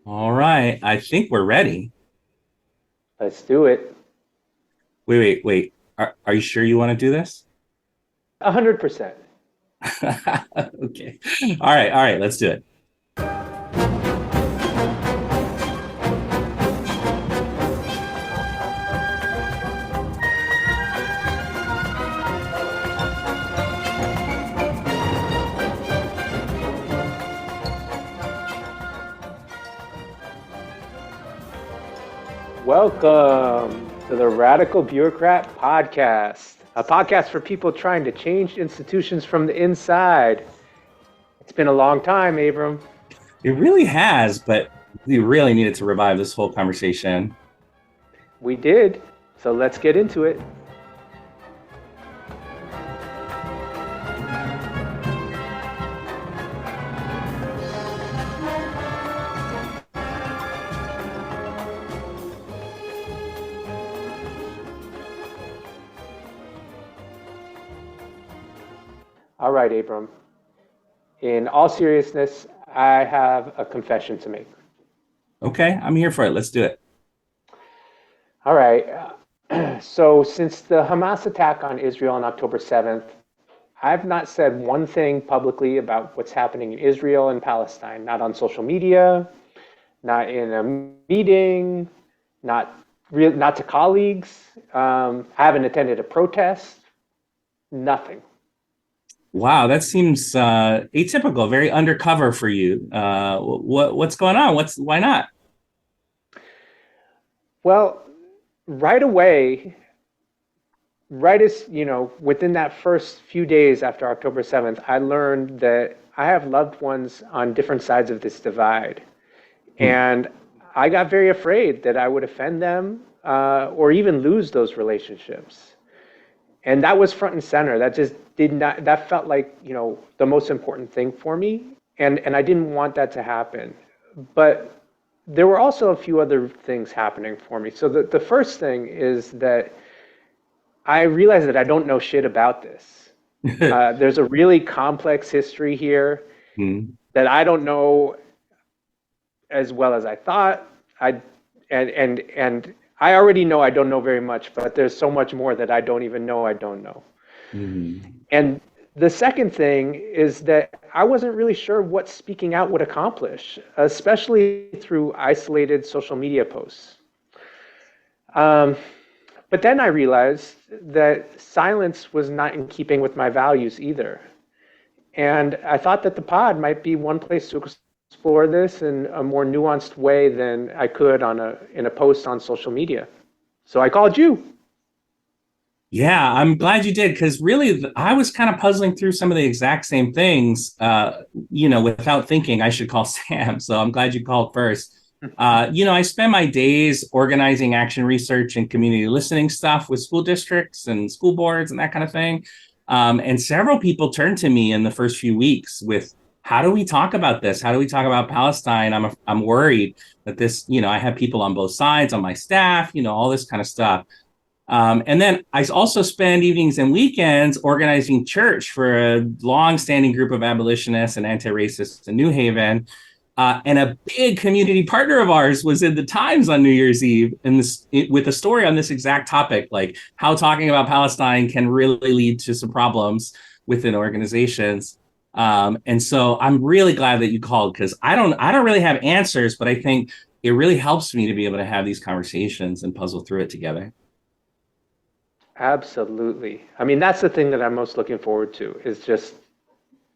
All right. I think we're ready. Let's do it. Wait. Are you sure you want to do this? 100%. Okay. All right. Let's do it. Welcome to the Radical Bureaucrat Podcast, a podcast for people trying to change institutions from the inside. It's been a long time, Abram. It really has, but we really needed to revive this whole conversation. We did, so let's get into it. All right, Abram. In all seriousness, I have a confession to make. Okay, I'm here for it. Let's do it. All right. So, since the Hamas attack on Israel on October 7th, I've not said one thing publicly about what's happening in Israel and Palestine, not on social media, not in a meeting, not to colleagues. I haven't attended a protest, nothing. Wow, that seems atypical, very undercover for you. What's going on? Why not? Well, right away, right as, within that first few days after October 7th, I learned that I have loved ones on different sides of this divide. Hmm. And I got very afraid that I would offend them or even lose those relationships. And that was front and center. That just did not, that felt like, the most important thing for me. And I didn't want that to happen. But there were also a few other things happening for me. So the first thing is that I realized that I don't know shit about this. There's a really complex history here Hmm. that I don't know as well as I thought. I and I already know I don't know very much, but there's so much more that I don't even know I don't know. Hmm. And the second thing is that I wasn't really sure what speaking out would accomplish, especially through isolated social media posts. Um, but then I realized that silence was not in keeping with my values either. And I thought that the pod might be one place to explore this in a more nuanced way than I could in a post on social media. So I called you. Yeah, I'm glad you did because really, I was kind of puzzling through some of the exact same things. Without thinking, I should call Sam. So I'm glad you called first. I spend my days organizing action research and community listening stuff with school districts and school boards and that kind of thing. And several people turned to me in the first few weeks with, "How do we talk about this? How do we talk about Palestine? I'm worried that this, I have people on both sides on my staff, all this kind of stuff." And then I also spend evenings and weekends organizing church for a long-standing group of abolitionists and anti-racists in New Haven. And a big community partner of ours was in the Times on New Year's Eve with a story on this exact topic, like how talking about Palestine can really lead to some problems within organizations. And so I'm really glad that you called because I don't really have answers, but I think it really helps me to be able to have these conversations and puzzle through it together. Absolutely. I mean, that's the thing that I'm most looking forward to is just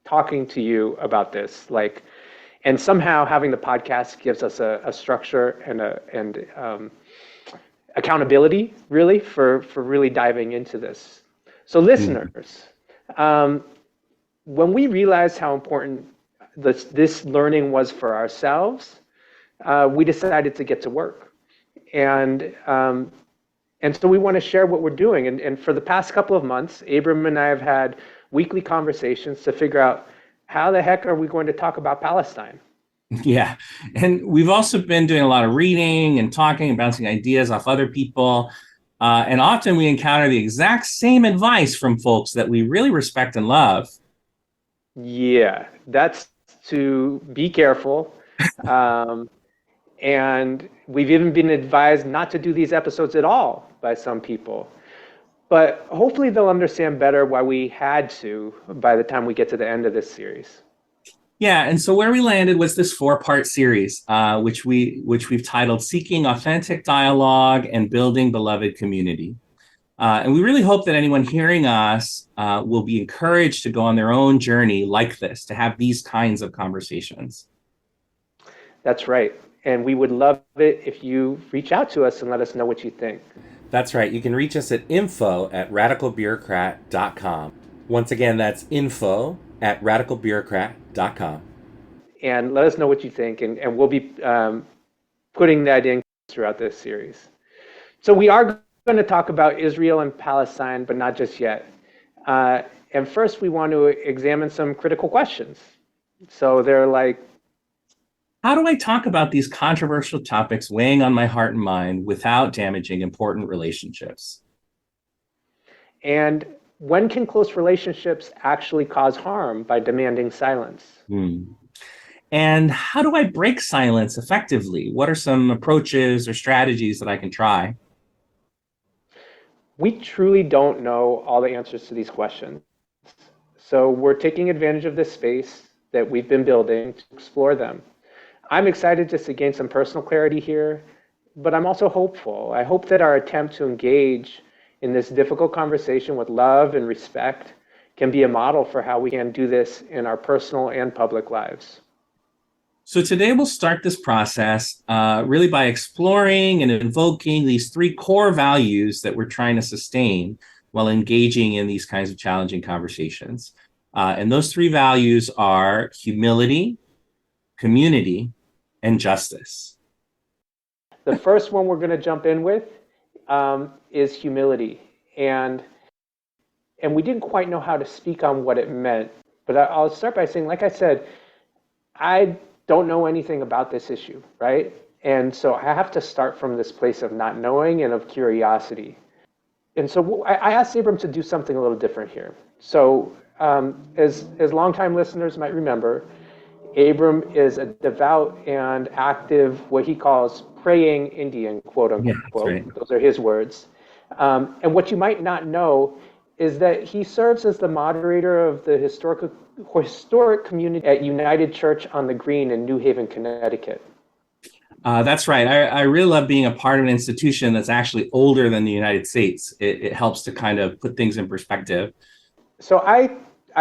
talking to you about this. And somehow having the podcast gives us a structure and accountability, really, for really diving into this. So, Mm. listeners, um, when we realized how important this learning was for ourselves, we decided to get to work. And and so we want to share what we're doing. And for the past couple of months, Abram and I have had weekly conversations to figure out how the heck are we going to talk about Palestine? Yeah. And we've also been doing a lot of reading and talking and bouncing ideas off other people. And often we encounter the exact same advice from folks that we really respect and love. Yeah, that's to be careful. Um, And we've even been advised not to do these episodes at all by some people. But hopefully they'll understand better why we had to by the time we get to the end of this series. Yeah, and so where we landed was this four-part series, which we've titled "Seeking Authentic Dialogue and Building Beloved Community." And we really hope that anyone hearing us will be encouraged to go on their own journey like this, to have these kinds of conversations. That's right. And we would love it if you reach out to us and let us know what you think. That's right. You can reach us at info@radicalbureaucrat.com. Once again, that's info@radicalbureaucrat.com. And let us know what you think. And we'll be putting that in throughout this series. So we are going to talk about Israel and Palestine, but not just yet. And first, we want to examine some critical questions. So they're like, how do I talk about these controversial topics weighing on my heart and mind without damaging important relationships? And when can close relationships actually cause harm by demanding silence? And how do I break silence effectively? What are some approaches or strategies that I can try? We truly don't know all the answers to these questions. So we're taking advantage of this space that we've been building to explore them. I'm excited just to gain some personal clarity here, but I'm also hopeful. I hope that our attempt to engage in this difficult conversation with love and respect can be a model for how we can do this in our personal and public lives. So today we'll start this process really by exploring and invoking these three core values that we're trying to sustain while engaging in these kinds of challenging conversations. And those three values are humility, community, and justice. The first one we're going to jump in with is humility. And we didn't quite know how to speak on what it meant. But I'll start by saying, like I said, I don't know anything about this issue, right? And so I have to start from this place of not knowing and of curiosity. And so I asked Abram to do something a little different here. So as longtime listeners might remember, Abram is a devout and active, what he calls praying Indian, quote unquote. Yeah, right. Those are his words. And what you might not know is that he serves as the moderator of the historic community at United Church on the Green in New Haven, Connecticut. That's right. I really love being a part of an institution that's actually older than the United States. It helps to kind of put things in perspective. So I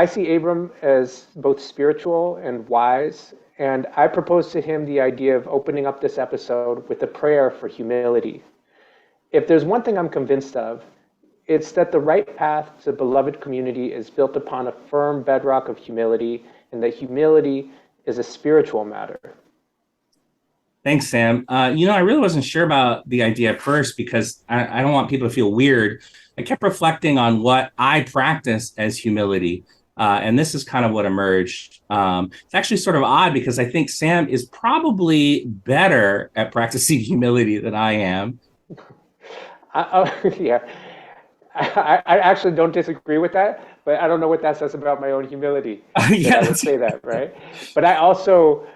see Abram as both spiritual and wise, and I propose to him the idea of opening up this episode with a prayer for humility. If there's one thing I'm convinced of, it's that the right path to beloved community is built upon a firm bedrock of humility, and that humility is a spiritual matter. Thanks, Sam. I really wasn't sure about the idea at first because I don't want people to feel weird. I kept reflecting on what I practice as humility. And this is kind of what emerged. It's actually sort of odd because I think Sam is probably better at practicing humility than I am. Yeah, I actually don't disagree with that, but I don't know what that says about my own humility. Yeah, I would say that, right? But I also,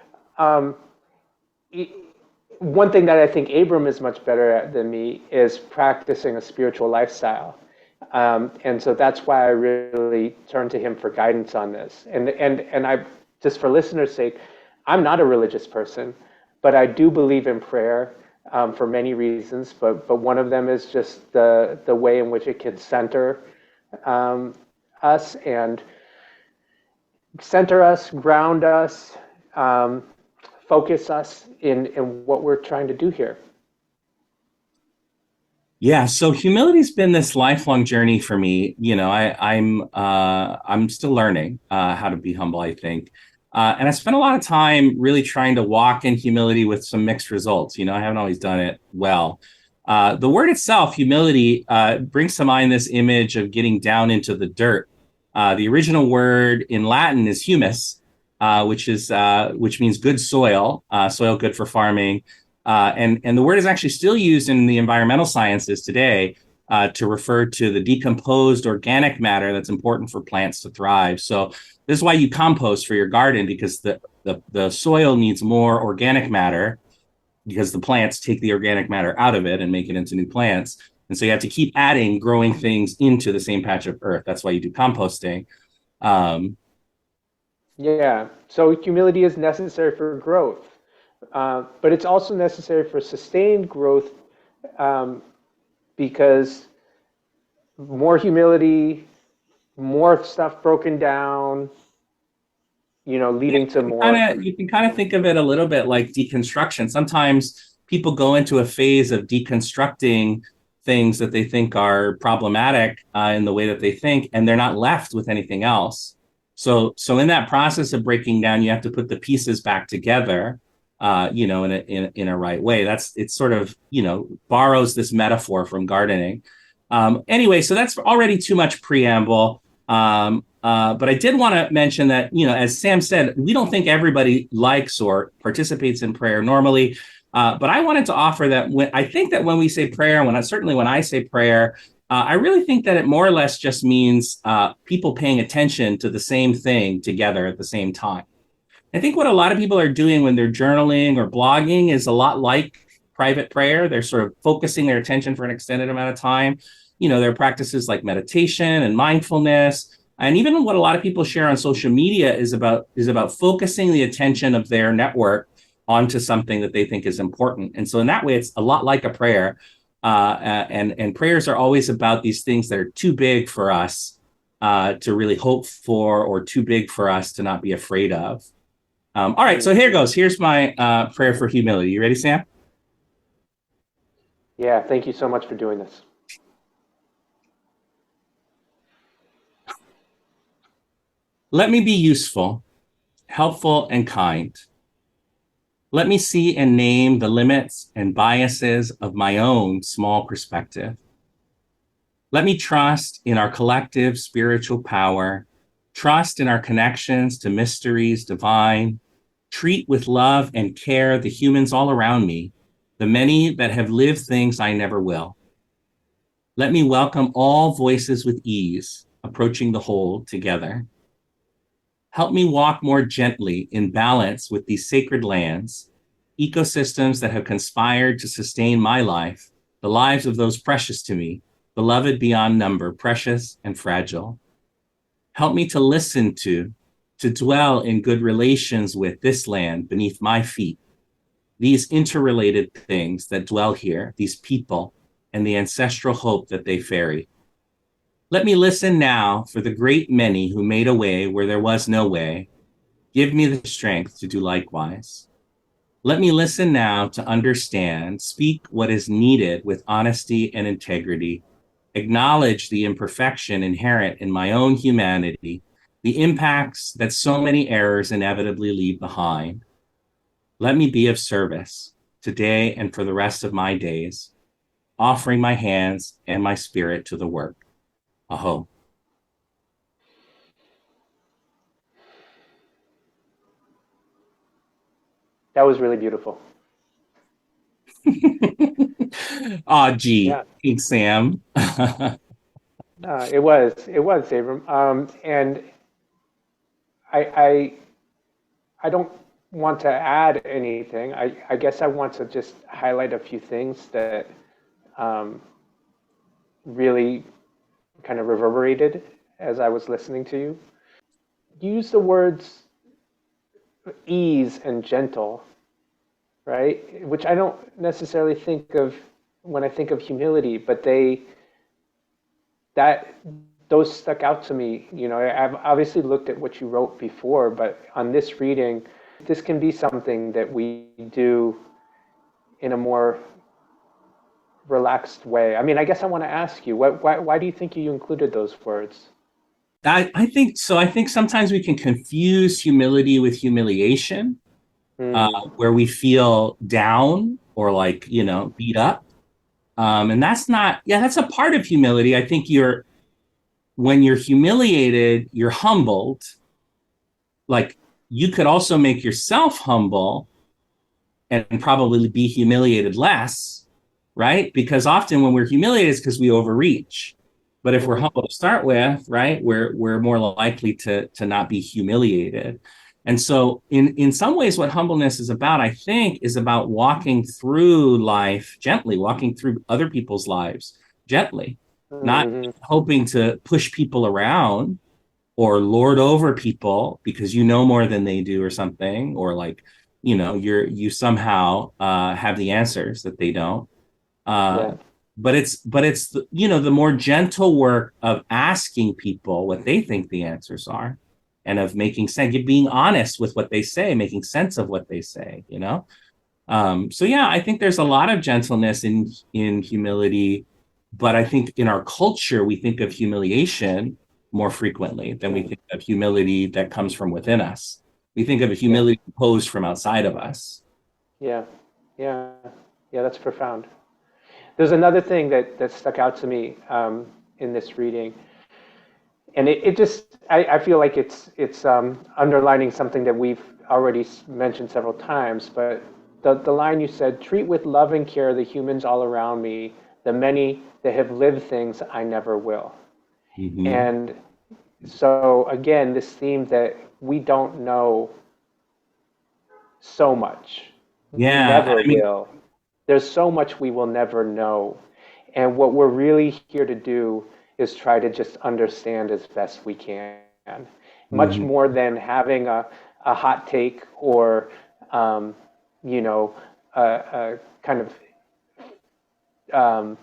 one thing that I think Abram is much better at than me is practicing a spiritual lifestyle. And so that's why I really turn to him for guidance on this. And I, just for listeners' sake, I'm not a religious person, but I do believe in prayer for many reasons. But one of them is just the way in which it can center us and ground us, focus us in what we're trying to do here. Yeah, so humility's been this lifelong journey for me. I'm still learning how to be humble, I think. And I spent a lot of time really trying to walk in humility with some mixed results. I haven't always done it well. The word itself, humility, brings to mind this image of getting down into the dirt. The original word in Latin is humus, which means good soil, soil good for farming. And the word is actually still used in the environmental sciences today to refer to the decomposed organic matter that's important for plants to thrive. So this is why you compost for your garden, because the soil needs more organic matter. because the plants take the organic matter out of it and make it into new plants. And so you have to keep adding growing things into the same patch of earth. That's why you do composting. Um, Yeah. So humility is necessary for growth, but it's also necessary for sustained growth um, because more humility, more stuff broken down, Yeah, leading to more. you can kind of think of it a little bit like deconstruction. Sometimes people go into a phase of deconstructing things that they think are problematic in the way that they think, and they're not left with anything else. So in that process of breaking down, you have to put the pieces back together, in a right way. It's sort of borrows this metaphor from gardening. Anyway, so that's already too much preamble. But I did want to mention that, as Sam said, we don't think everybody likes or participates in prayer normally. But I wanted to offer that I think that when we say prayer, certainly when I say prayer, I really think that it more or less just means people paying attention to the same thing together at the same time. I think what a lot of people are doing when they're journaling or blogging is a lot like private prayer. They're sort of focusing their attention for an extended amount of time. There are practices like meditation and mindfulness. And even what a lot of people share on social media is about focusing the attention of their network onto something that they think is important. And so in that way, it's a lot like a prayer. And prayers are always about these things that are too big for us to really hope for, or too big for us to not be afraid of. All right, so here goes. Here's my prayer for humility. You ready, Sam? Yeah, thank you so much for doing this. Let me be useful, helpful, and kind. Let me see and name the limits and biases of my own small perspective. Let me trust in our collective spiritual power, trust in our connections to mysteries divine, treat with love and care the humans all around me, the many that have lived things I never will. Let me welcome all voices with ease, approaching the whole together. Help me walk more gently in balance with these sacred lands, ecosystems that have conspired to sustain my life, the lives of those precious to me, beloved beyond number, precious and fragile. Help me to listen to dwell in good relations with this land beneath my feet, these interrelated things that dwell here, these people, and the ancestral hope that they ferry. Let me listen now for the great many who made a way where there was no way. Give me the strength to do likewise. Let me listen now to understand, speak what is needed with honesty and integrity, acknowledge the imperfection inherent in my own humanity, the impacts that so many errors inevitably leave behind. Let me be of service today and for the rest of my days, offering my hands and my spirit to the work. Aho. That was really beautiful. Oh, gee. Yeah, Thanks, Sam. it was, Abram. And I, I don't want to add anything. I guess I want to just highlight a few things that um, really kind of reverberated as I was listening to you. Use the words ease and gentle, right? Which I don't necessarily think of when I think of humility, but that those stuck out to me. I've obviously looked at what you wrote before, but on this reading, this can be something that we do in a more relaxed way. I mean, I guess I want to ask you, why do you think you included those words? I think so. I think sometimes we can confuse humility with humiliation, Hmm. where we feel down or like, beat up. And that's not, yeah, that's a part of humility. I think when you're humiliated, you're humbled. Like, you could also make yourself humble and probably be humiliated less, right? Because often when we're humiliated, it's because we overreach. But if we're Hmm. humble to start with, right, we're more likely to not be humiliated. And so, in some ways, what humbleness is about, I think, is about walking through life gently, walking through other people's lives gently, not Hmm. hoping to push people around or lord over people because you know more than they do or something, or like, you somehow have the answers that they don't. Uh, Yeah. but it's the more gentle work of asking people what they think the answers are, and of making sense, being honest with what they say, making sense of what they say. So yeah, I think there's a lot of gentleness in humility, but I think in our culture we think of humiliation more frequently than we Mm. think of humility that comes from within us. We think of a Yeah. humility imposed from outside of us. Yeah. Yeah. Yeah. That's profound. There's another thing that stuck out to me in this reading, and it just I feel like it's underlining something that we've already mentioned several times. But the line you said, "Treat with love and care the humans all around me, the many that have lived things I never will." Mm-hmm. And so again, this theme that we don't know so much, we Yeah, never I mean, will. There's so much we will never know. And what we're really here to do is try to just understand as best we can, much mhm. more than having a hot take or, um, you know, a kind of um,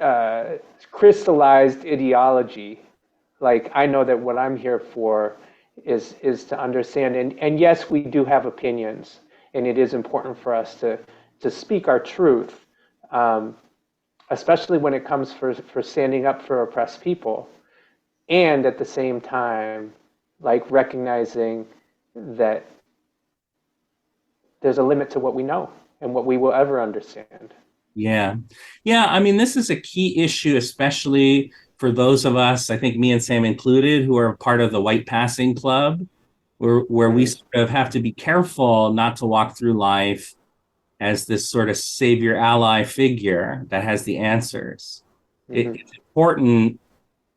uh, crystallized ideology. Like, I know that what I'm here for is to understand. And yes, we do have opinions, and it is important for us to speak our truth, um, especially when it comes for standing up for oppressed people. And at the same time, like recognizing that there's a limit to what we know and what we will ever understand. Yeah. Yeah. I mean, this is a key issue, especially for those of us, I think me and Sam included, who are part of the white passing club, where we Mm-hmm. sort of have to be careful not to walk through life as this sort of savior ally figure that has the answers. Mm-hmm. It's important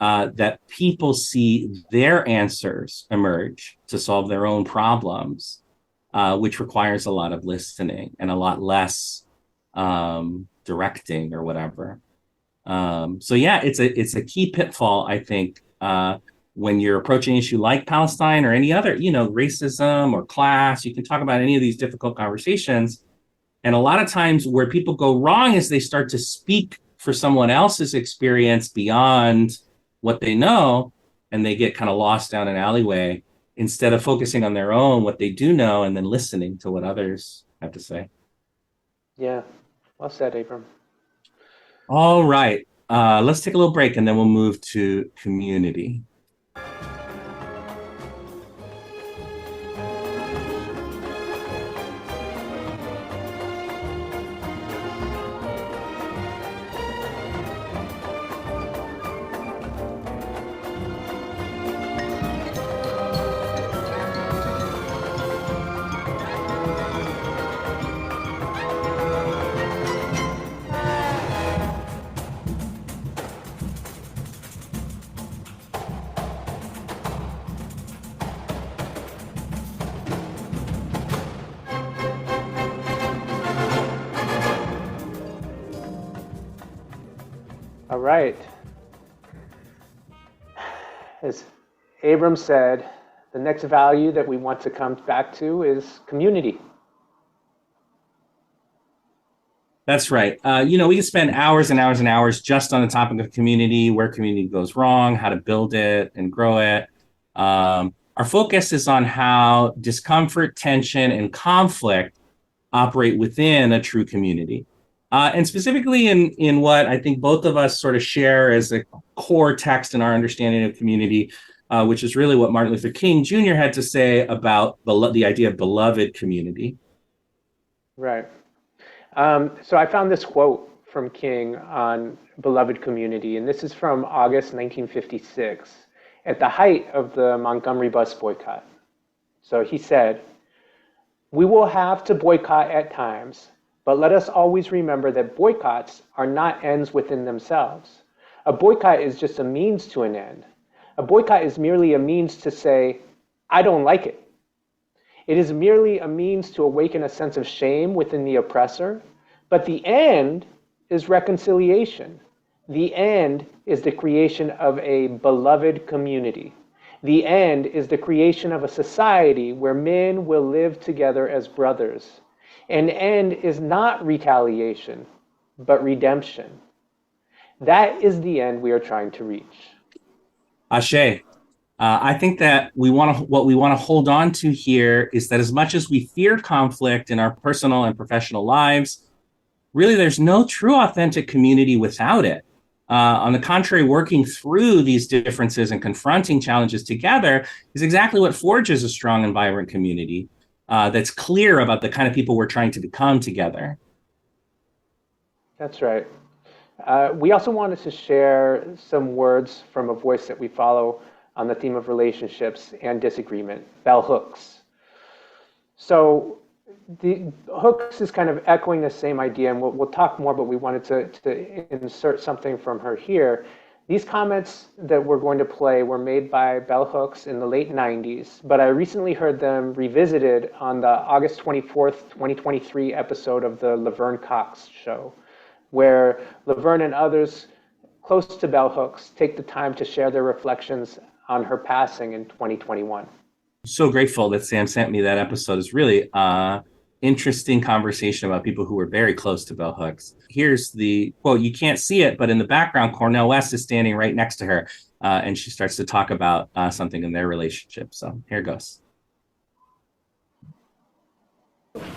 that people see their answers emerge to solve their own problems, which requires a lot of listening and a lot less directing or whatever. So yeah, it's a key pitfall, I think, when you're approaching an issue like Palestine or any other, racism or class. You can talk about any of these difficult conversations, and a lot of times where people go wrong is they start to speak for someone else's experience beyond what they know, and they get kind of lost down an alleyway instead of focusing on their own, what they do know, and then listening to what others have to say. Yeah. Well said, Abram. All right. Let's take a little break and then we'll move to community. All right. As Abram said, the next value that we want to come back to is community. That's right. We can spend hours and hours and hours just on the topic of community, where community goes wrong, how to build it and grow it. Our focus is on how discomfort, tension, and conflict operate within a true community. And specifically in what I think both of us sort of share as a core text in our understanding of community, which is really what Martin Luther King Jr. had to say about the idea of beloved community. Right. So I found this quote from King on beloved community, and this is from August 1956, at the height of the Montgomery bus boycott. So he said, "We will have to boycott at times, but let us always remember that boycotts are not ends within themselves. A boycott is just a means to an end. A boycott is merely a means to say, I don't like it. It is merely a means to awaken a sense of shame within the oppressor, but the end is reconciliation. The end is the creation of a beloved community. The end is the creation of a society where men will live together as brothers. An end is not retaliation, but redemption. That is the end we are trying to reach. Ashe. I think that what we want to hold on to here is that as much as we fear conflict in our personal and professional lives, really there's no true authentic community without it. On the contrary, working through these differences and confronting challenges together is exactly what forges a strong and vibrant community that's clear about the kind of people we're trying to become together. That's right. We also wanted to share some words from a voice that we follow on the theme of relationships and disagreement, Bell Hooks. So the Hooks is kind of echoing the same idea, and we'll talk more, but we wanted to insert something from her here. These comments that we're going to play were made by Bell Hooks in the late 90s, but I recently heard them revisited on the August 24th, 2023 episode of the Laverne Cox Show, where Laverne and others close to Bell Hooks take the time to share their reflections on her passing in 2021. So grateful that Sam sent me that episode. It's really interesting conversation about people who were very close to Bell Hooks. Here's the quote. You can't see it, but in the background, Cornel West is standing right next to her, and she starts to talk about something in their relationship. So here goes.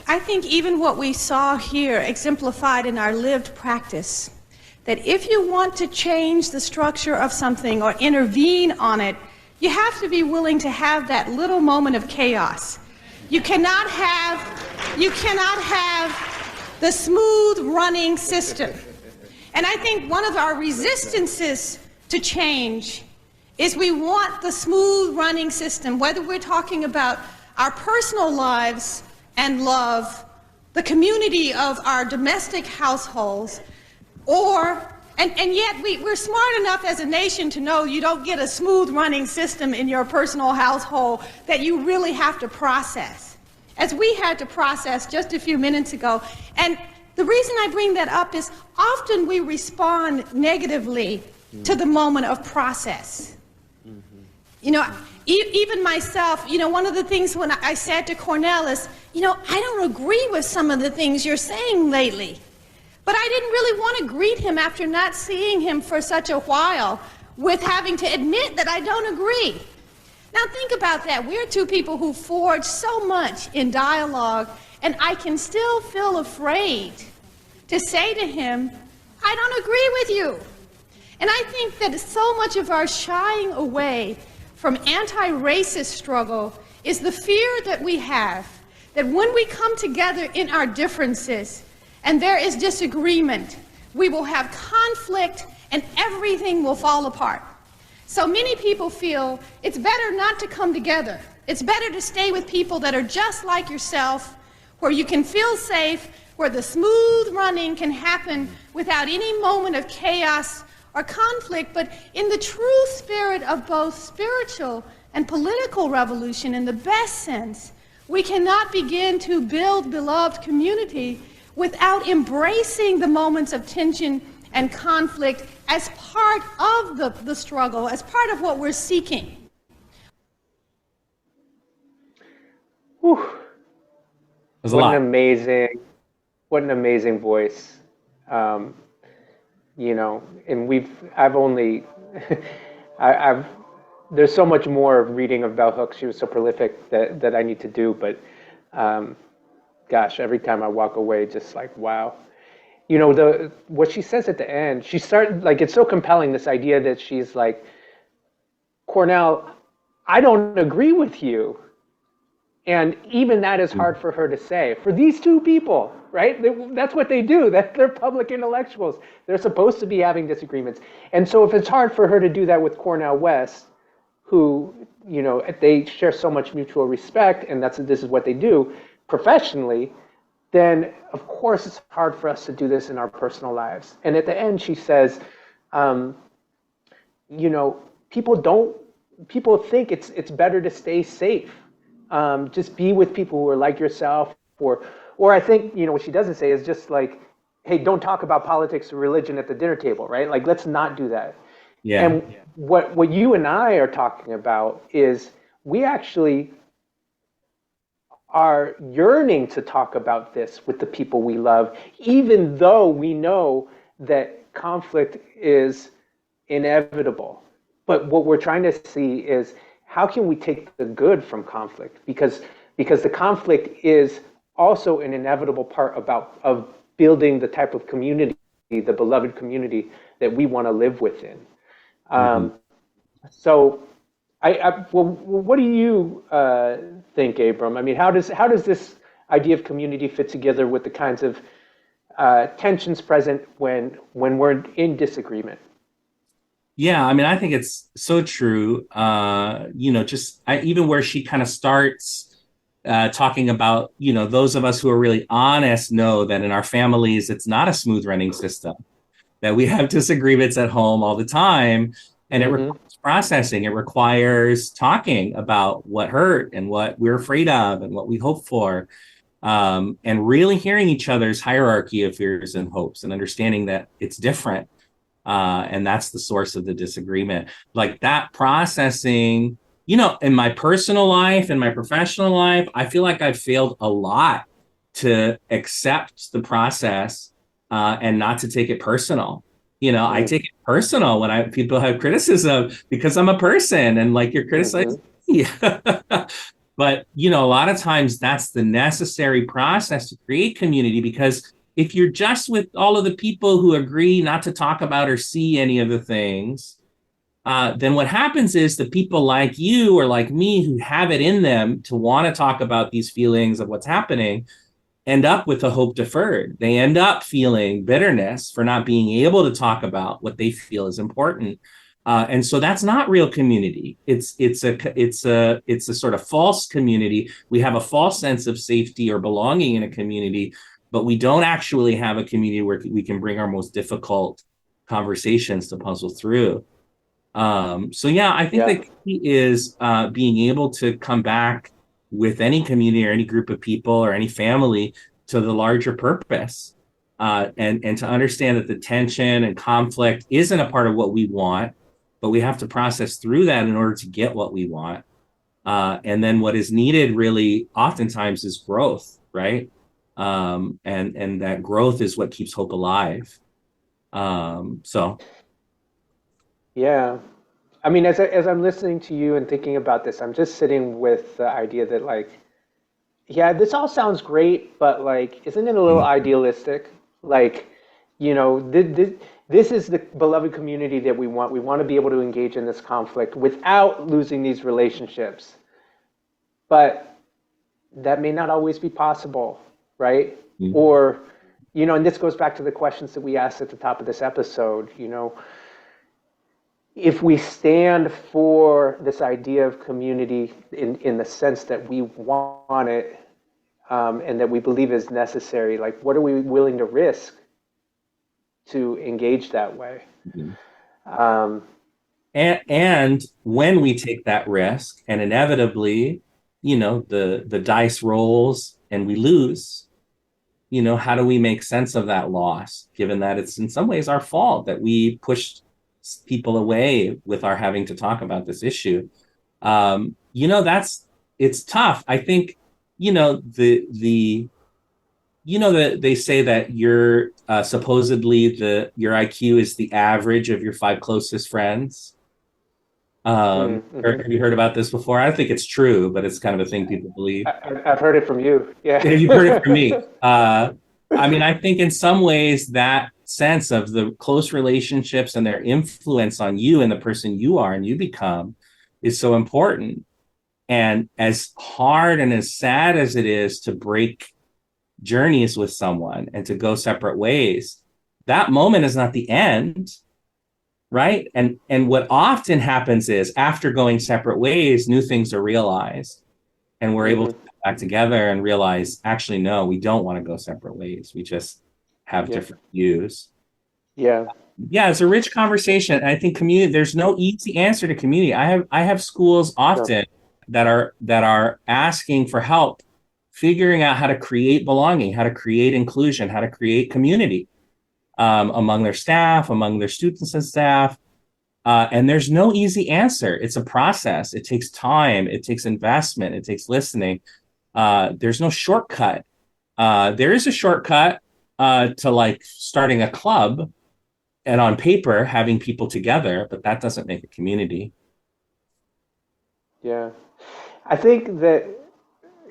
I think even what we saw here exemplified in our lived practice, that if you want to change the structure of something or intervene on it, you have to be willing to have that little moment of chaos. You cannot have the smooth running system. And I think one of our resistances to change is we want the smooth running system, whether we're talking about our personal lives and love, the community of our domestic households, and yet we're smart enough as a nation to know you don't get a smooth running system in your personal household that you really have to process, as we had to process just a few minutes ago. And the reason I bring that up is often we respond negatively to the moment of process. You know, even myself, you know, one of the things when I said to Cornel is, you know, I don't agree with some of the things you're saying lately. But I didn't really want to greet him after not seeing him for such a while with having to admit that I don't agree. Now think about that. We're two people who forge so much in dialogue, and I can still feel afraid to say to him, I don't agree with you. And I think that so much of our shying away from anti-racist struggle is the fear that we have that when we come together in our differences and there is disagreement, we will have conflict and everything will fall apart. So many people feel it's better not to come together. It's better to stay with people that are just like yourself, where you can feel safe, where the smooth running can happen without any moment of chaos or conflict. But in the true spirit of both spiritual and political revolution, in the best sense, we cannot begin to build beloved community without embracing the moments of tension and conflict as part of the struggle, as part of what we're seeking. Whew. There's a lot. What an amazing voice. You know, and there's so much more reading of Bell Hooks. She was so prolific that I need to do, but gosh, every time I walk away, just like, wow. You know, what she says at the end, she started, like, it's so compelling, this idea that she's like, Cornel, I don't agree with you. And even that is hard for her to say. For these two people, right? That's what they do. They're public intellectuals. They're supposed to be having disagreements. And so if it's hard for her to do that with Cornel West, who, you know, they share so much mutual respect, and this is what they do professionally, then of course it's hard for us to do this in our personal lives. And at the end she says, you know, people think it's better to stay safe Just be with people who are like yourself, or I think, what she doesn't say is just like, hey, don't talk about politics or religion at the dinner table, right? Like, let's not do that. Yeah. And what you and I are talking about is we actually are yearning to talk about this with the people we love, even though we know that conflict is inevitable. But what we're trying to see is how can we take the good from conflict? Because the conflict is also an inevitable part of building the type of community, the beloved community that we want to live within. Mm-hmm. So, well, what do you think, Abram? I mean, how does this idea of community fit together with the kinds of tensions present when we're in disagreement? Yeah, I mean, I think it's so true. Even where she kind of starts talking about, those of us who are really honest know that in our families, it's not a smooth running system, that we have disagreements at home all the time. And it Mm-hmm. requires processing, it requires talking about what hurt and what we're afraid of and what we hope for. And really hearing each other's hierarchy of fears and hopes and understanding that it's different. And that's the source of the disagreement. Like that processing, in my personal life and my professional life, I feel like I've failed a lot to accept the process and not to take it personal. I take it personal when people have criticism because I'm a person and like you're criticizing me. But, a lot of times that's the necessary process to create community, because if you're just with all of the people who agree not to talk about or see any of the things, then what happens is the people like you or like me who have it in them to want to talk about these feelings of what's happening end up with a hope deferred. They end up feeling bitterness for not being able to talk about what they feel is important. And so that's not real community. It's a sort of false community. We have a false sense of safety or belonging in a community, but we don't actually have a community where we can bring our most difficult conversations to puzzle through. So yeah, I think the key is being able to come back with any community or any group of people or any family to the larger purpose, and to understand that the tension and conflict isn't a part of what we want, but we have to process through that in order to get what we want. And then what is needed really oftentimes is growth, right? And that growth is what keeps hope alive. So. Yeah. I mean, as I'm listening to you and thinking about this, I'm just sitting with the idea that, like, yeah, this all sounds great, but like, isn't it a little idealistic? Like, this is the beloved community that we want. We want to be able to engage in this conflict without losing these relationships. But that may not always be possible, right? Mm-hmm. Or, and this goes back to the questions that we asked at the top of this episode, if we stand for this idea of community in the sense that we want it, and that we believe is necessary, like, what are we willing to risk to engage that way? Mm-hmm. And when we take that risk and inevitably, the dice rolls and we lose, how do we make sense of that loss, given that it's in some ways our fault that we pushed people away with our having to talk about this issue? It's tough. I think, they say that you're supposedly your IQ is the average of your 5 closest friends. Mm-hmm. Have you heard about this before? I think it's true, but it's kind of a thing people believe. I've heard it from you. Yeah. You've heard it from me. I mean, I think in some ways that sense of the close relationships and their influence on you and the person you are and you become is so important. And as hard and as sad as it is to break journeys with someone and to go separate ways, that moment is not the end, right? And what often happens is after going separate ways, new things are realized, and we're able to come back together and realize, actually, no, we don't want to go separate ways. We just have different views. Yeah. Yeah, it's a rich conversation. I think community, there's no easy answer to community. I have schools often that are asking for help figuring out how to create belonging, how to create inclusion, how to create community among their staff, among their students and staff. And there's no easy answer. It's a process. It takes time. It takes investment. It takes listening. There's no shortcut. There is a shortcut to like starting a club and on paper having people together, but that doesn't make a community. Yeah. I think that,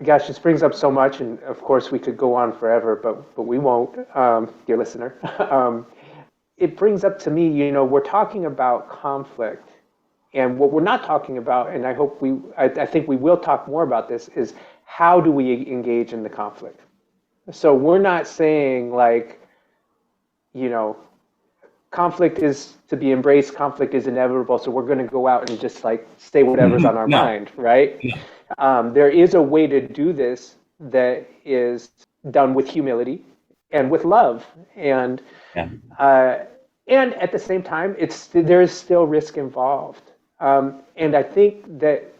gosh, this brings up so much, and of course we could go on forever, but we won't, dear listener. It brings up to me, we're talking about conflict, and what we're not talking about, and I think we will talk more about this, is how do we engage in the conflict? So we're not saying like, conflict is to be embraced, conflict is inevitable, so we're going to go out and just like say whatever's on our mind, right? No. There is a way to do this that is done with humility and with love, and at the same time, there is still risk involved. And I think that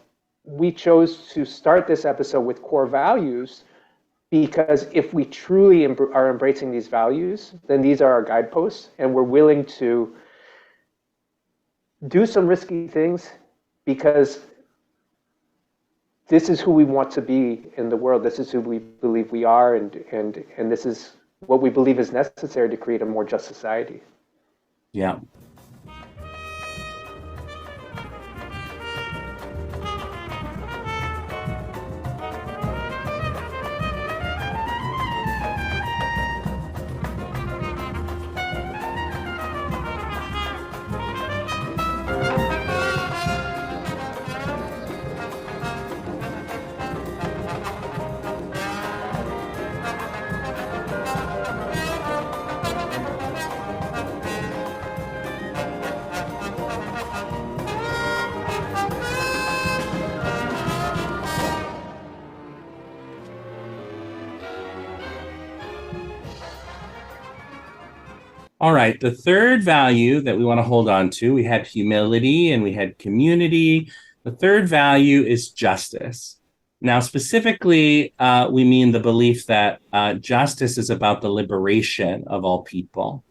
we chose to start this episode with core values because if we truly are embracing these values, then these are our guideposts, and we're willing to do some risky things because this is who we want to be in the world. This is who we believe we are, and this is what we believe is necessary to create a more just society. Yeah. All right, the third value that we want to hold on to, we had humility and we had community. The third value is justice. Now, specifically, we mean the belief that justice is about the liberation of all people.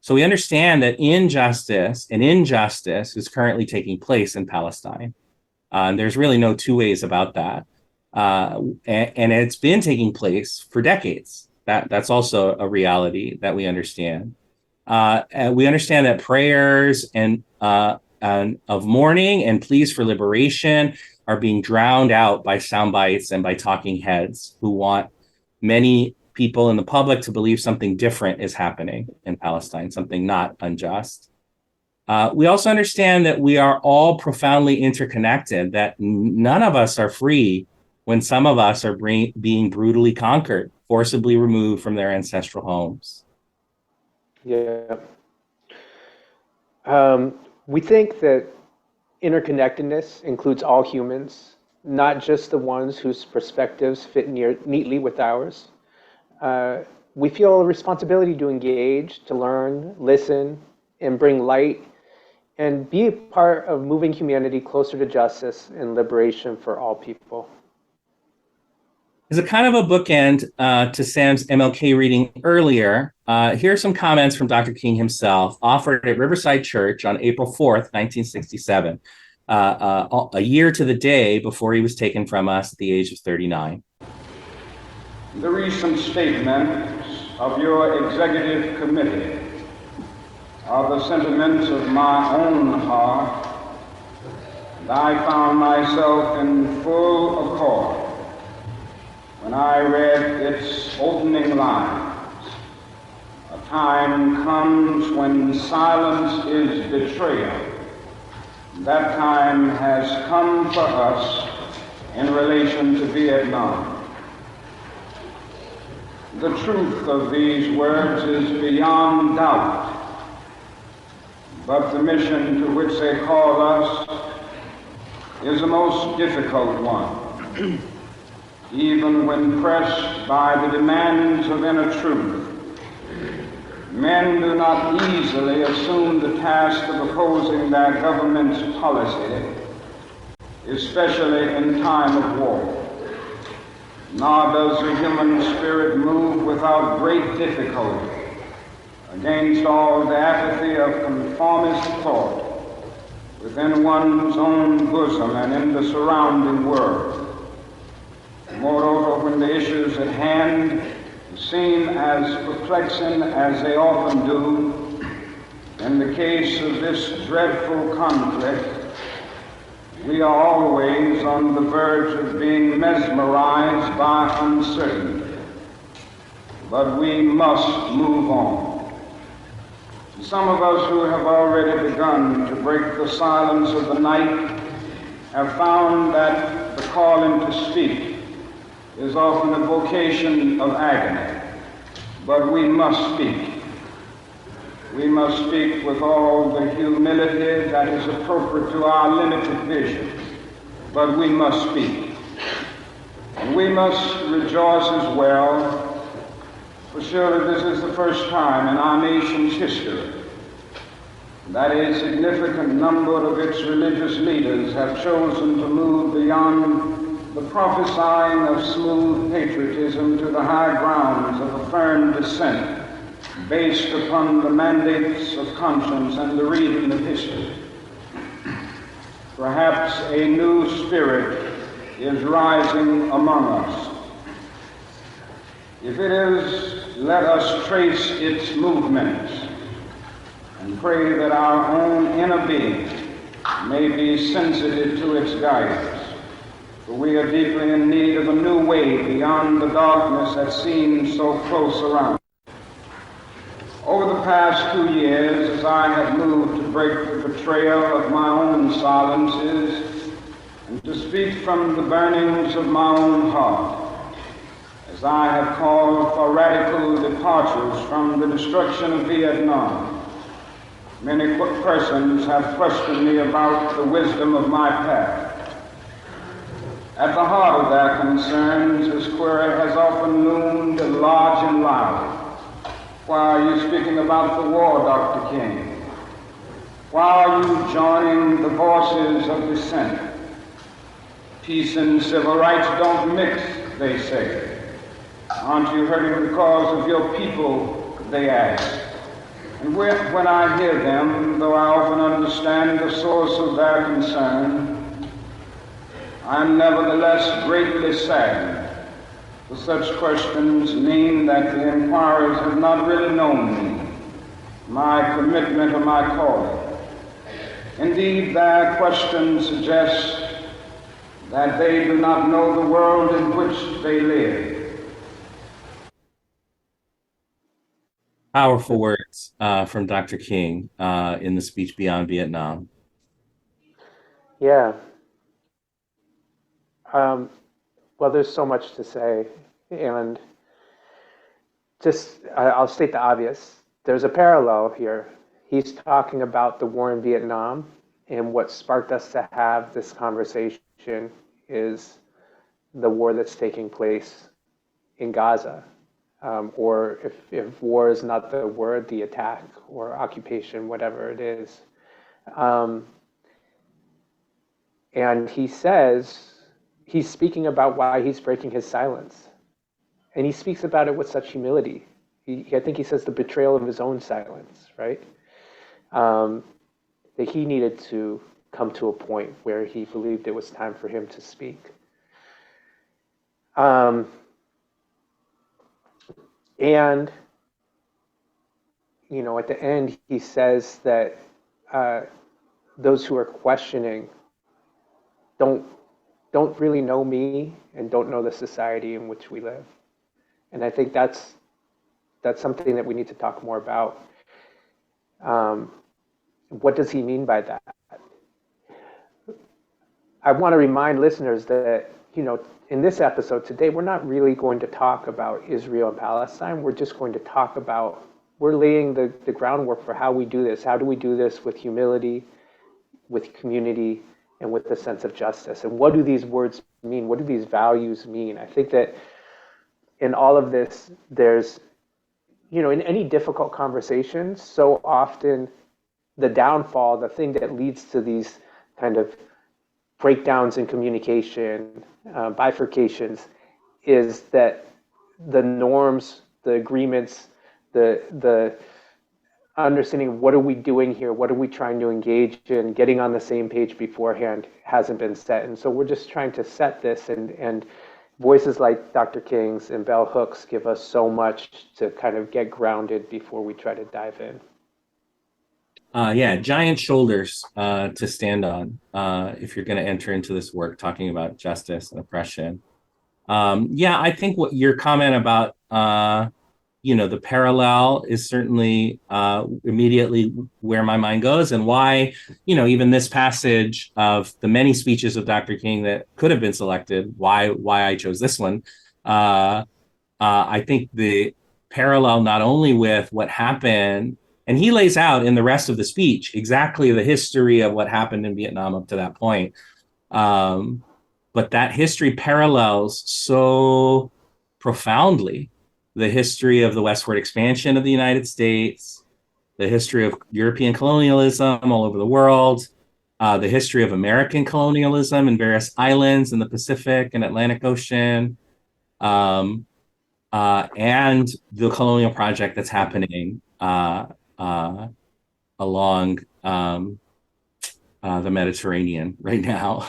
So we understand that injustice is currently taking place in Palestine. There's really no two ways about that. And it's been taking place for decades. That's also a reality that we understand. And we understand that prayers and of mourning and pleas for liberation are being drowned out by sound bites and by talking heads who want many people in the public to believe something different is happening in Palestine, something not unjust. We also understand that we are all profoundly interconnected, that none of us are free when some of us are being brutally conquered, forcibly removed from their ancestral homes. Yeah. We think that interconnectedness includes all humans, not just the ones whose perspectives fit neatly with ours. We feel a responsibility to engage, to learn, listen, and bring light, and be a part of moving humanity closer to justice and liberation for all people. As a kind of a bookend to Sam's MLK reading earlier, here are some comments from Dr. King himself, offered at Riverside Church on April 4th, 1967, a year to the day before he was taken from us at the age of 39. The recent statements of your executive committee are the sentiments of my own heart, and I found myself in full accord when I read its opening lines. A time comes when silence is betrayal. That time has come for us in relation to Vietnam. The truth of these words is beyond doubt, but the mission to which they call us is a most difficult one. Even when pressed by the demands of inner truth, men do not easily assume the task of opposing their government's policy especially in time of war. Nor does the human spirit move without great difficulty against all the apathy of conformist thought within one's own bosom and in the surrounding world. Moreover, when the issues at hand seem as perplexing as they often do, in the case of this dreadful conflict, we are always on the verge of being mesmerized by uncertainty. But we must move on. Some of us who have already begun to break the silence of the night have found that the calling to speak is often a vocation of agony. But we must speak. We must speak with all the humility that is appropriate to our limited vision. But we must speak. And we must rejoice as well, for surely this is the first time in our nation's history that a significant number of its religious leaders have chosen to move beyond the prophesying of smooth patriotism to the high grounds of a firm dissent based upon the mandates of conscience and the reading of history. Perhaps a new spirit is rising among us. If it is, let us trace its movements and pray that our own inner being may be sensitive to its guidance. For we are deeply in need of a new way beyond the darkness that seems so close around. Over the past 2 years, as I have moved to break the betrayal of my own silences and to speak from the burnings of my own heart, as I have called for radical departures from the destruction of Vietnam, many persons have questioned me about the wisdom of my path. At the heart of their concerns, this query has often loomed large and loud. Why are you speaking about the war, Dr. King? Why are you joining the voices of dissent? Peace and civil rights don't mix, they say. Aren't you hurting the cause of your people, they ask. And when I hear them, though I often understand the source of their concern, I am nevertheless greatly saddened. For such questions mean that the inquirers have not really known me, my commitment or my calling. Indeed, their questions suggest that they do not know the world in which they live. Powerful words from Dr. King in the speech Beyond Vietnam. Yeah. Well, there's so much to say, and I'll state the obvious. There's a parallel here. He's talking about the war in Vietnam, and what sparked us to have this conversation is the war that's taking place in Gaza. Or if war is not the word, the attack or occupation, whatever it is. And he says, he's speaking about why he's breaking his silence. And he speaks about it with such humility. I think he says the betrayal of his own silence, right? That he needed to come to a point where he believed it was time for him to speak. And, you know, at the end, he says that those who are questioning don't really know me and don't know the society in which we live. And I think that's something that we need to talk more about. What does he mean by that? I want to remind listeners that, you know, in this episode today, we're not really going to talk about Israel and Palestine. We're just going to talk about, we're laying the groundwork for how we do this. How do we do this with humility, with community, and with a sense of justice? And what do these words mean? What do these values mean? I think that in all of this, there's, you know, in any difficult conversations, so often the downfall, the thing that leads to these kind of breakdowns in communication, bifurcations, is that the norms, the agreements, the understanding of what are we doing here, what are we trying to engage in, getting on the same page beforehand hasn't been set. And so we're just trying to set this, and voices like Dr. King's and Bell Hooks give us so much to kind of get grounded before we try to dive in. Yeah, giant shoulders to stand on if you're going to enter into this work talking about justice and oppression. Yeah, I think what your comment about the parallel is certainly immediately where my mind goes, and why even this passage of the many speeches of Dr. King that could have been selected, why I chose this one. I think the parallel not only with what happened. And he lays out in the rest of the speech exactly the history of what happened in Vietnam up to that point. But that history parallels so profoundly the history of the westward expansion of the United States, the history of European colonialism all over the world, the history of American colonialism in various islands in the Pacific and Atlantic Ocean, and the colonial project that's happening along the Mediterranean right now.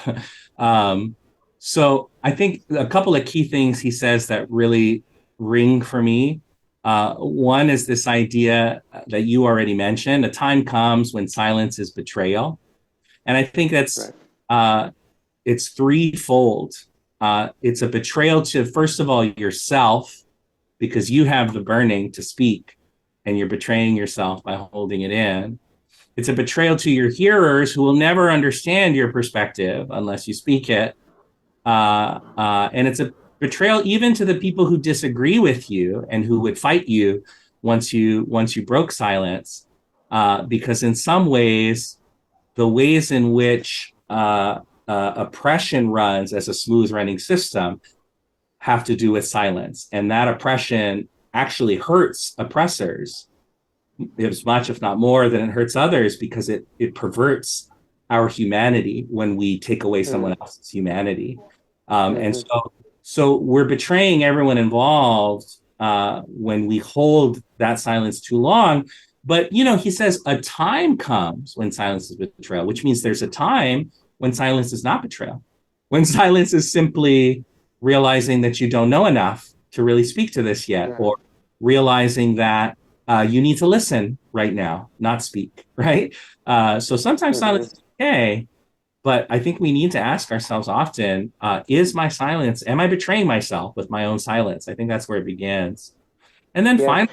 So I think a couple of key things he says that really ring for me. One is this idea that you already mentioned: a time comes when silence is betrayal. And I think that's it's threefold. It's a betrayal to, first of all, yourself, because you have the burning to speak, and you're betraying yourself by holding it in. It's a betrayal to your hearers, who will never understand your perspective unless you speak it. And it's a betrayal even to the people who disagree with you and who would fight you once you broke silence, because in some ways, the ways in which oppression runs as a smooth running system have to do with silence, and that oppression actually hurts oppressors as much, if not more, than it hurts others, because it perverts our humanity when we take away someone else's humanity. And so we're betraying everyone involved when we hold that silence too long. But, he says a time comes when silence is betrayal, which means there's a time when silence is not betrayal, when silence is simply realizing that you don't know enough to really speak to this yet, or realizing that you need to listen right now, not speak, right? So sometimes silence is okay, but I think we need to ask ourselves often, is my silence, am I betraying myself with my own silence? I think that's where it begins. And then finally,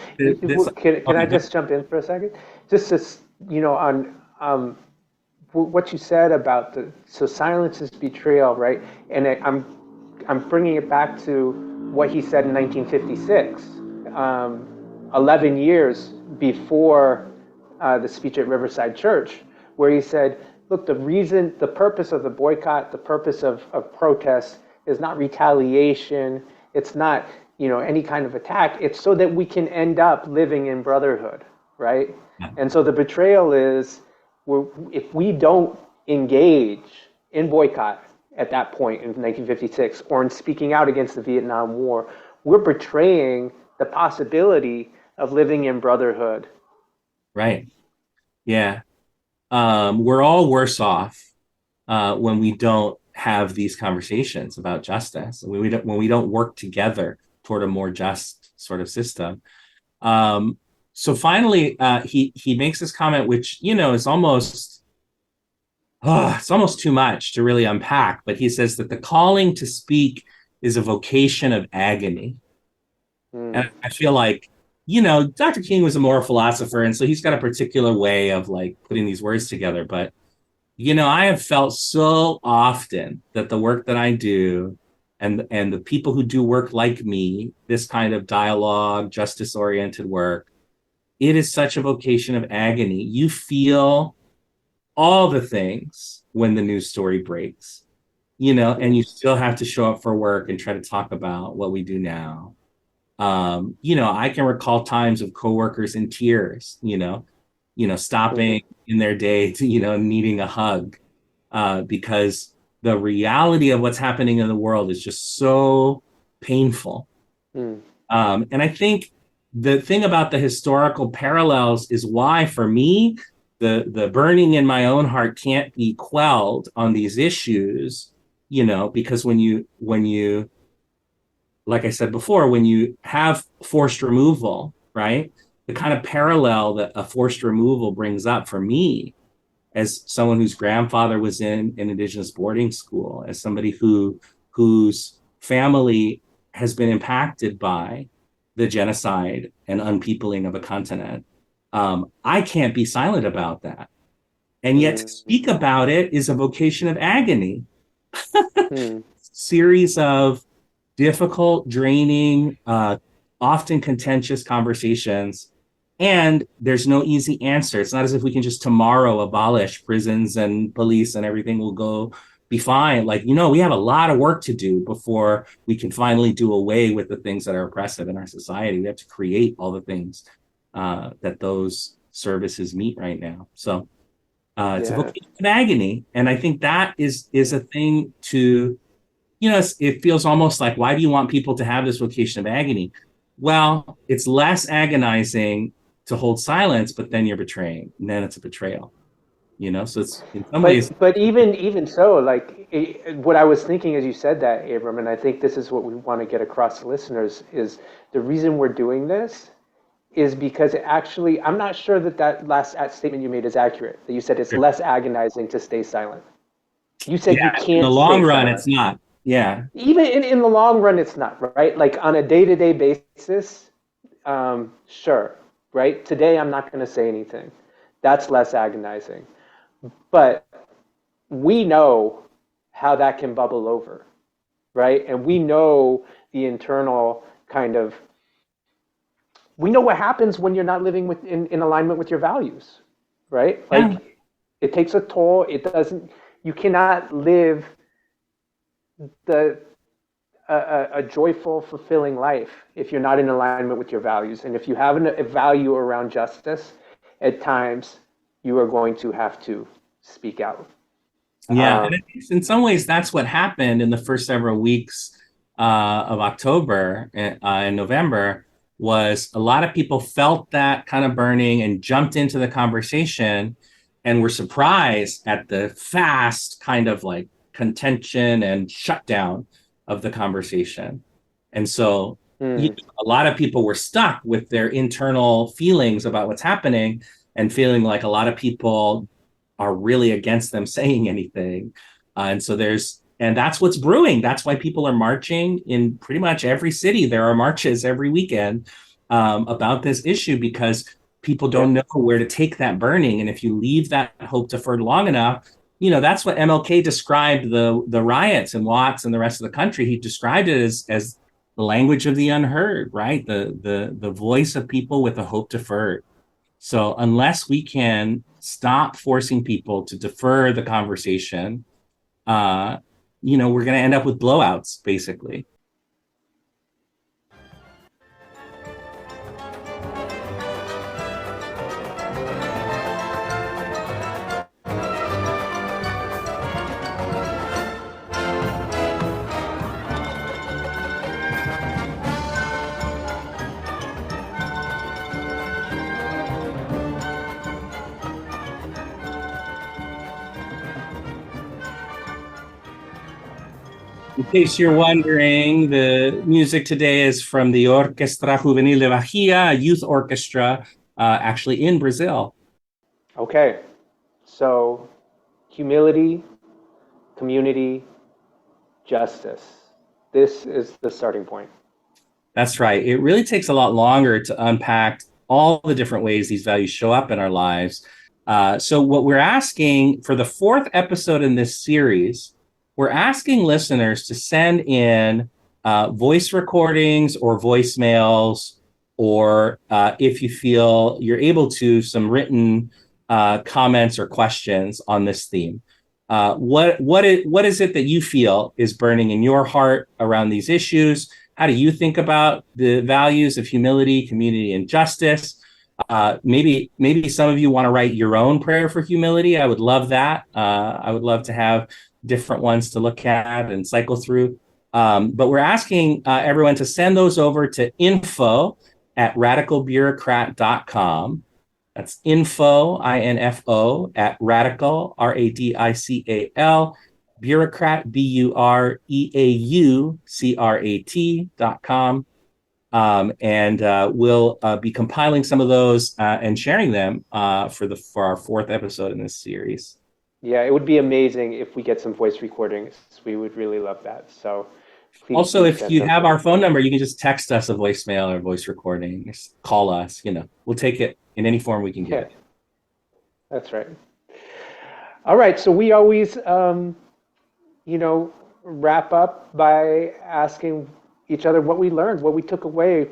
can I just jump in for a second? Just on what you said about so silence is betrayal, right? And I'm bringing it back to what he said in 1956, 11 years before the speech at Riverside Church, where he said, look, the purpose of the boycott, the purpose of protest is not retaliation. It's not, any kind of attack. It's so that we can end up living in brotherhood, right? Yeah. And so the betrayal is, if we don't engage in boycott at that point in 1956, or in speaking out against the Vietnam War, we're betraying the possibility of living in brotherhood. Right. Yeah. We're all worse off when we don't have these conversations about justice, when we don't work together toward a more just sort of system. So finally, he makes this comment, which is almost it's almost too much to really unpack. But he says that the calling to speak is a vocation of agony, and I feel like Dr. King was a moral philosopher, and so he's got a particular way of putting these words together. But, I have felt so often that the work that I do and the people who do work like me, this kind of dialogue, justice-oriented work, it is such a vocation of agony. You feel all the things when the news story breaks, and you still have to show up for work and try to talk about what we do now. I can recall times of coworkers in tears, stopping in their day to, needing a hug, because the reality of what's happening in the world is just so painful. Mm. And I think the thing about the historical parallels is why, for me, the burning in my own heart can't be quelled on these issues, because when you like I said before, when you have forced removal, right? The kind of parallel that a forced removal brings up for me, as someone whose grandfather was in an indigenous boarding school, as somebody whose family has been impacted by the genocide and unpeopling of a continent, I can't be silent about that. And yet to Mm. speak about it is a vocation of agony. Mm. Series of difficult, draining, often contentious conversations. And there's no easy answer. It's not as if we can just tomorrow abolish prisons and police and everything will go be fine. Like, we have a lot of work to do before we can finally do away with the things that are oppressive in our society. We have to create all the things that those services meet right now. So it's a Yeah. vocation of agony. And I think that is a thing to it feels almost like, why do you want people to have this vocation of agony? Well, it's less agonizing to hold silence, but then you're betraying, and then it's a betrayal. So it's in some ways, But even so, like what I was thinking as you said that, Abram, and I think this is what we want to get across to listeners is the reason we're doing this is because actually I'm not sure that last statement you made is accurate. That you said it's less agonizing to stay silent. You said you yeah, in the can't long stay run, silent. it's not. Yeah, Even in the long run, it's not, right? Like on a day-to-day basis, sure, right? Today, I'm not going to say anything. That's less agonizing. But we know how that can bubble over, right? And we know the internal kind of, we know what happens when you're not living in alignment with your values, right? yeah, Like it takes a toll. It doesn't, you cannot live the a joyful, fulfilling life if you're not in alignment with your values. And if you have a value around justice, at times you are going to have to speak out. yeah. And I think in some ways, that's what happened in the first several weeks of October and November. Was a lot of people felt that kind of burning and jumped into the conversation and were surprised at the fast kind of like contention and shutdown of the conversation. And so Mm, a lot of people were stuck with their internal feelings about what's happening and feeling like a lot of people are really against them saying anything. And that's what's brewing. That's why people are marching in pretty much every city. There are marches every weekend about this issue because people yeah. don't know where to take that burning. And if you leave that hope deferred long enough, that's what MLK described the riots in Watts and the rest of the country. He described it as the language of the unheard, right? The voice of people with a hope deferred. So unless we can stop forcing people to defer the conversation, we're going to end up with blowouts, basically. In case you're wondering, the music today is from the Orquestra Juvenil de Bahia, a youth orchestra, actually in Brazil. Okay. So humility, community, justice. This is the starting point. That's right. It really takes a lot longer to unpack all the different ways these values show up in our lives. So what we're asking for the fourth episode in this series, we're asking listeners to send in voice recordings or voicemails, or if you feel you're able to, some written comments or questions on this theme. What is it that you feel is burning in your heart around these issues? How do you think about the values of humility, community, and justice? Maybe some of you want to write your own prayer for humility. I would love that. I would love to have different ones to look at and cycle through. But we're asking everyone to send those over to info@radicalbureaucrat.com. That's info, info, at radical, radical, bureaucrat, bureaucrat.com. And we'll be compiling some of those and sharing them for our fourth episode in this series. Yeah, it would be amazing if we get some voice recordings. We would really love that. So please Also, if send you those have over. our phone number, you can just text us a voicemail or voice recording. Just call us. We'll take it in any form we can get it. That's right. All right. So we always, wrap up by asking each other what we learned, what we took away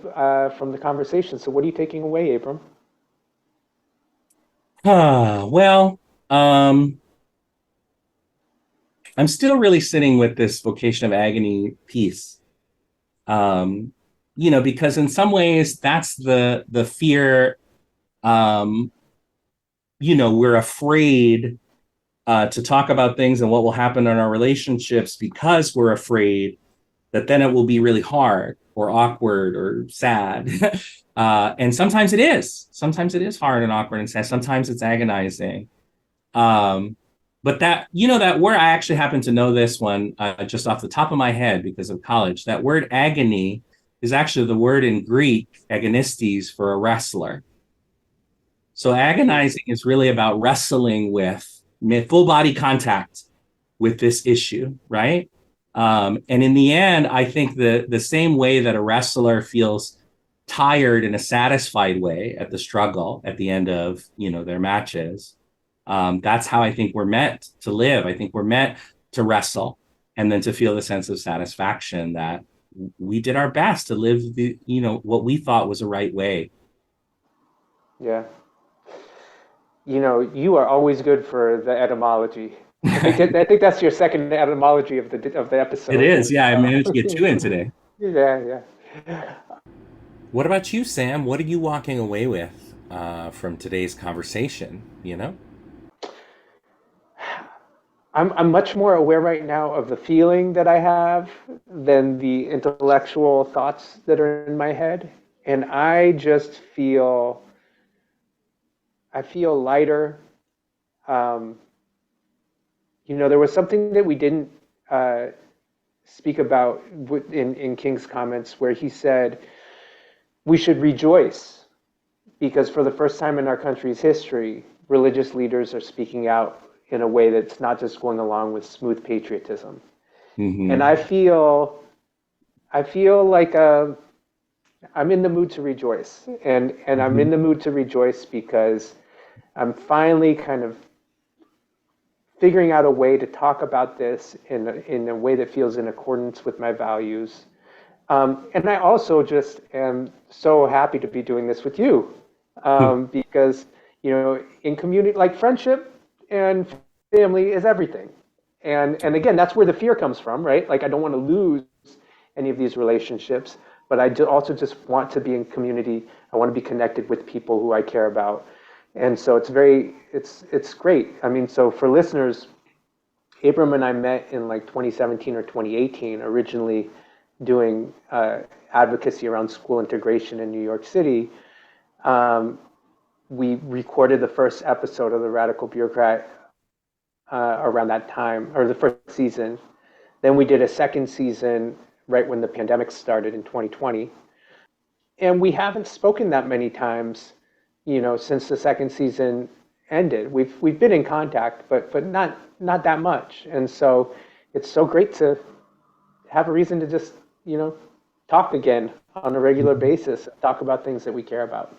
from the conversation. So what are you taking away, Abram? Well, I'm still really sitting with this vocation of agony piece. Because in some ways that's the fear. We're afraid to talk about things and what will happen in our relationships because we're afraid that then it will be really hard or awkward or sad. And sometimes it is. Sometimes it is hard and awkward and sad. Sometimes it's agonizing. But that word, I actually happen to know this one just off the top of my head because of college. That word agony is actually the word in Greek, agonistes, for a wrestler. So agonizing is really about wrestling with full body contact with this issue, right? And in the end, I think the same way that a wrestler feels tired in a satisfied way at the struggle at the end of their matches, that's how I think we're meant to live. I think we're meant to wrestle and then to feel the sense of satisfaction that we did our best to live what we thought was the right way. Yeah. You are always good for the etymology. I think that's your second etymology of the episode. It is, yeah. I managed to get two in today. Yeah. What about you, Sam? What are you walking away with from today's conversation? I'm much more aware right now of the feeling that I have than the intellectual thoughts that are in my head, and I just feel lighter. There was something that we didn't speak about in King's comments where he said we should rejoice because for the first time in our country's history, religious leaders are speaking out in a way that's not just going along with smooth patriotism. Mm-hmm. And I feel like I'm in the mood to rejoice, and mm-hmm. I'm in the mood to rejoice because I'm finally kind of figuring out a way to talk about this in a way that feels in accordance with my values. And I also just am so happy to be doing this with you because, in community, like friendship and family is everything. And again, that's where the fear comes from, right? Like I don't want to lose any of these relationships, but I also just want to be in community. I want to be connected with people who I care about. And so it's great. I mean, so for listeners, Abram and I met in like 2017 or 2018, originally doing advocacy around school integration in New York City. We recorded the first episode of The Radical Bureaucrat around that time, or the first season. Then we did a second season right when the pandemic started in 2020. And we haven't spoken that many times since the second season ended. We've been in contact, but not that much. And so it's so great to have a reason to just, talk again on a regular basis, talk about things that we care about.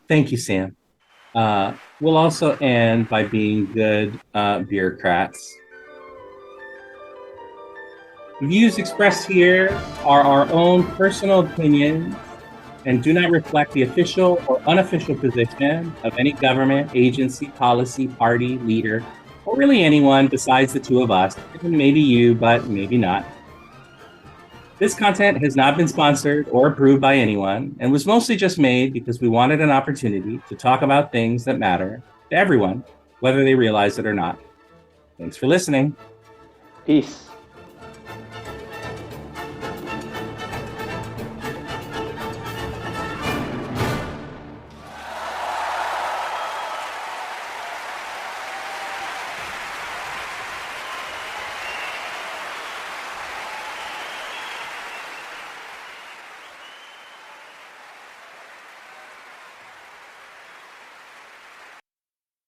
Thank you, Sam. We'll also end by being good bureaucrats. The views expressed here are our own personal opinions and do not reflect the official or unofficial position of any government, agency, policy, party, leader, or really anyone besides the two of us. Maybe you, but maybe not. This content has not been sponsored or approved by anyone and was mostly just made because we wanted an opportunity to talk about things that matter to everyone, whether they realize it or not. Thanks for listening. Peace.